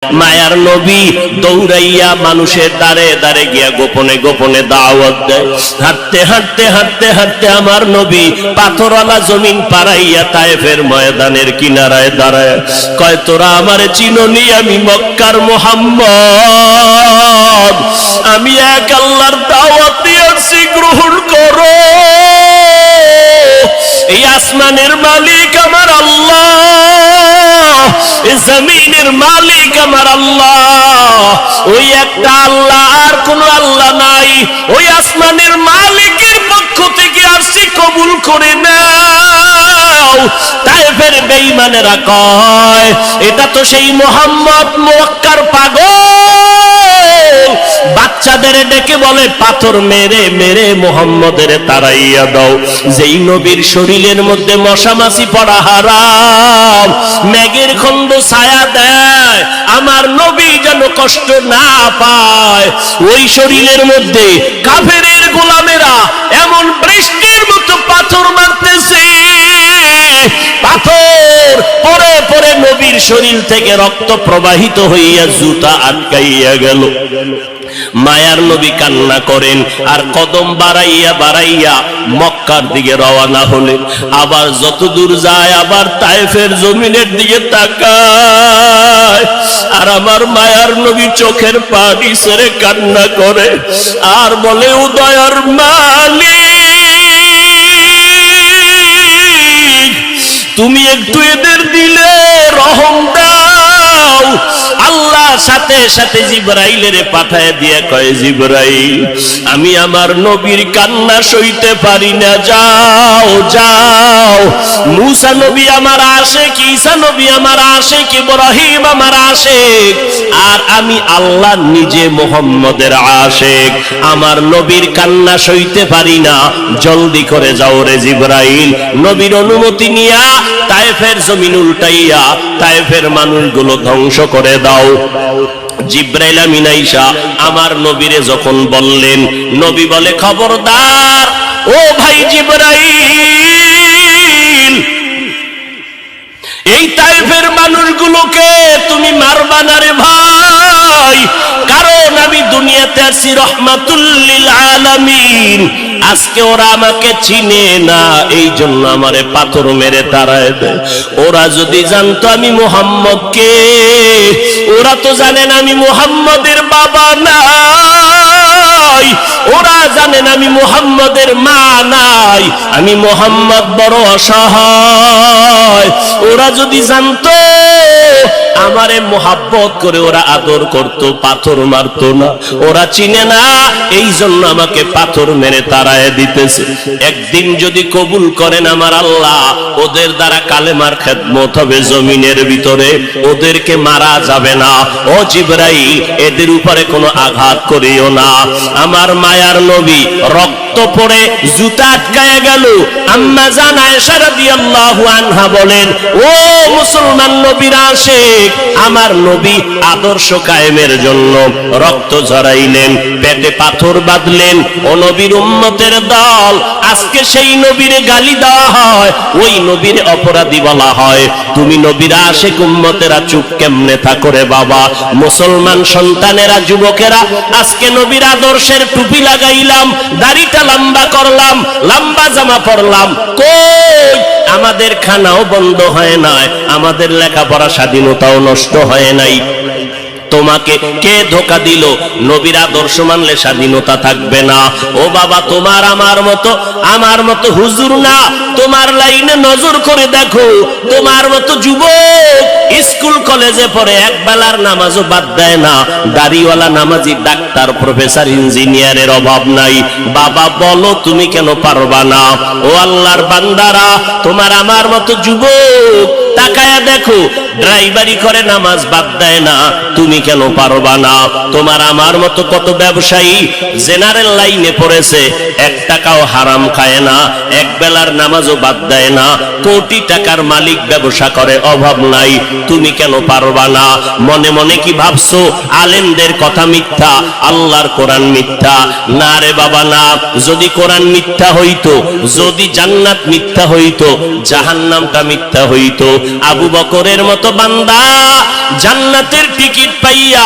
মায়ার নবী দৌড়াইয়া মানুষের দ্বারে দ্বারে গিয়া গোপনে গোপনে দাওয়াত দেয়। হাঁটতে হাঁটতে হাঁটতে হাঁটতে আমার নবী পাথরওয়ালা জমিন পাড়াইয়া তায়েফের ময়দানের কিনারায় দাঁড়ায় কয়, তোরা আমারে চিনোনি, আমি মক্কার মুহাম্মদ, আমি এক আল্লাহর দাওয়াত দিয়েছি, গ্রহণ করো। এই আসমানের মালিক আমার আল্লাহ, এই জমিনের মালিক আমার আল্লাহ, ওই একটা আল্লাহ, আর কোন আল্লাহ নাই। ওই আসমানের মালিকের পক্ষ থেকে আসছি, কবুল করে নাও। তায়েফের বেঈমানেরা কয়, এটা তো সেই মুহাম্মদ মক্কার পাগল। বাচ্চাদের ডেকে বলে, পাথর মেরে মেরে মুহাম্মদের তাড়াইয়া দাও। যেই নবীর শরীরের মধ্যে মশামাছি পড়া হারাম, মেঘের খন্ড ছায়া দেয়, আমার নবী যেন কষ্ট না পায়, ওই শরীরের মধ্যে কাফেরের গোলামেরা এমন বৃষ্টির মতো পাথর মারতেছে, পাথর পরে পরে নবীর শরীর থেকে রক্ত প্রবাহিত হইয়া জুতা আটকাইয়া গেল। মায়ার নবী কান্না করেন আর কদম বাড়াইয়া বাড়াইয়া মক্কার দিকে রওনা হলেন। আবার যত দূর যায় আবার তায়েফের জমিনের দিকে তাকায়, আর আমার মায়ার নবী চোখের পানি ছেড়ে কান্না করে আর বলে, ও দয়ার মালিক, তুমি একটু এদের দিলে রহম দাও। আল্লাহ সাথে সাথে জিবরাইলের পাঠায় দিয়ে কয়, জিবরাইল, আমি আমার নবীর কান্না সইতে পারি না, যাও যাও। মুসা নবী আমার আশিক, ঈসা নবী আমার আশিক, ইব্রাহিম আমার আশিক, আর আমি আল্লাহ নিজে মুহাম্মদের আশিক, আমার নবীর কান্না সইতে পারি না, জলদি করে যাও রে জিবরাইল। নবীর অনুমতি নিয়া তায়েফের জমিন উল্টাইয়া তায়েফের মানুষগুলো ধ্বংস করে দাও। জিবরাইল আমিন আইসা আমার নবীরে যখন বললেন, নবী বলে, খবরদার ও ভাই জিবরাইল, এই তায়েফের মানুষগুলোকে তুমি মারবা না রে ভাই, কারণ আমি দুনিয়াতে আছি রহমাতুল লিল আলামিন। আজকে ওরা আমাকে চিনে না, এই জন্য আমারে পাথর মেরে তাড়ায় দেয়। ওরা যদি জানতো আমি মুহাম্মদ কে, ওরা তো জানেন আমি মুহাম্মদের বাবা নাই, ওরা জানেন আমি মুহাম্মদের মা নাই, আমি মুহাম্মদ বড় অসহায়। ওরা যদি জানতো আমারে মোহাব্বত করে ওরা আদর করত, পাথর মারতো না। ওরা চিনে না, এই জন্য আমাকে পাথর মেরে তাড়ায় দিতেছে। একদিন যদি কবুল করেন আমার আল্লাহ, ওদের দ্বারা কালেমার খেদমত হবে জমিনের ভিতরে, ওদেরকে মারা যাবে না। ও জিবরাইল, এদের উপরে কোনো আঘাত করিও না। আমার মায়ার নবী রক্ত পড়ে জুতা আটকায় গেল। আম্মা জান আয়েশা রাদিয়াল্লাহু আনহা বলেন, ও মুসলমান নবীর আশিক, আমার নবী আদর্শ কায়েমের জন্য রক্ত ঝরাইলেন, পেটে পাথর বাঁধলেন। ও নবীর উম্মতের দল, আজকে সেই নবীর গালি দেওয়া হয়, ওই নবীর অপরাধী বলা হয়। তুমি নবীর আশিক উম্মতেরা চুপ কেমনে থাকো রে বাবা? মুসলমান সন্তানেরা, যুবকেরা, আজকে নবীর আদর্শের টুপি লাগাইলাম, দাড়িটা লম্বা করলাম, লম্বা জামা পরলাম, কই আমাদের খানাও বন্ধ হয় নাই, আমাদের লেখাপড়া স্বাধীনতাও নষ্ট হয় নাই। তোমাকে কে ধোকা দিল? নবীর আদর্শ মানলে স্বাধীনতা থাকবে না। ও বাবা, তোমার আমার মতো হুজুর না, তোমার লাইনে নজর করে দেখো, তোমার মতো যুবক স্কুল কলেজে পড়ে এক বেলার নামাজও বাদ দেয় না, দাড়িওয়ালা নামাজি ডাক্তার প্রফেসর ইঞ্জিনিয়ারের অভাব নাই। বাবা বলো, তুমি কেন পারবা না? ও আল্লাহর বান্দারা, তোমার আমার মতো যুবক তাকায়া দেখো, ড্রাইভারি করে নামাজ বাদ দেয় না, তুমি কেন পারবা না? তোমার আমার মতো কত ব্যবসায়ী জেনারেল লাইনে পড়েছে, এক টাকাও হারাম খায় না, এক বেলার নামাজও বাদ দেয় না, কোটি টাকার মালিক, ব্যবসা করে, অভাব নাই, তুমি কেন পারবা না? মনে মনে কি ভাবছো আলেমদের কথা মিথ্যা, আল্লাহর কোরআন মিথ্যা? না রে বাবা না। যদি কোরআন মিথ্যা হইতো, যদি জান্নাত মিথ্যা হইতো, জাহান্নামটা মিথ্যা হইতো। আবু বকরের মতো বান্দা জান্নাতের টিকিট পাইয়া